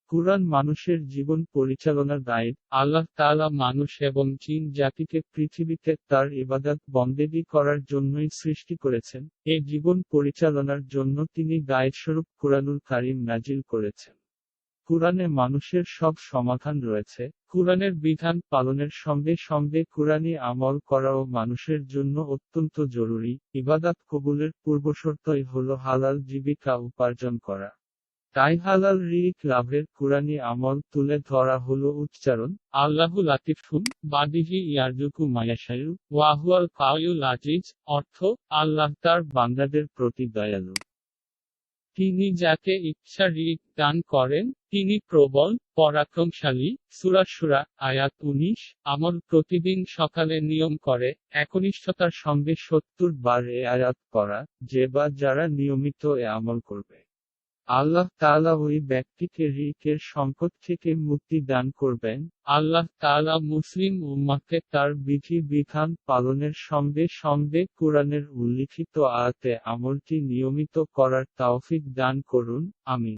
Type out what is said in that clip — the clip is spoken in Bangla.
কুরআন মানুষের জীবন পরিচালনার গাইড। আল্লাহ তাআলা মানুষ এবং জিন জাতিকে পৃথিবীতে তার ইবাদত বন্দেগী করার জন্যই সৃষ্টি করেছেন। এই জীবন পরিচালনার জন্য তিনি গাইডস্বরূপ কুরআনুল কারীম নাজিল করেছেন। কুরআনে মানুষের সব সমাধান রয়েছে। কুরআনের বিধান পালনের সঙ্গে সঙ্গে কুরআনি আমল করাও মানুষের জন্য অত্যন্ত জরুরি। ইবাদত কবুলের পূর্বশর্তই হলো হালাল জীবিকা উপার্জন করা। তাই হালাল রিজিক লাভের কুরআনি আমল তুলে ধরা হলো উচ্চারণ। আল্লাহু লাতিফুন বাদিহি ইয়ারজুকু মায়াশাউ ওয়া হুয়াল কাউয়ুল আজিজ। অর্থ, আল্লাহ তার বান্দাদের প্রতি দয়ালু। তিনি যাকে ইচ্ছা রিজিক দান করেন, তিনি প্রবল, পরাক্রমশালী। সূরা শুরা, আয়াত 19। আমল প্রতিদিন সকালে নিয়ম করে, একনিষ্ঠতার সঙ্গে 70 বার এ আয়াত পড়া, যে বা যারা নিয়মিত এ আমল করবে, আল্লাহ তাআলা ওই ব্যক্তিকে রিজিকের সংকট থেকে মুক্তি দান করবেন। আল্লাহ তাআলা মুসলিম উম্মাহকে তার বিধি বিধান পালনের সঙ্গে সঙ্গে কুরআনের উল্লিখিত আয়াতে আমলটি নিয়মিত করার তৌফিক দান করুন। আমিন।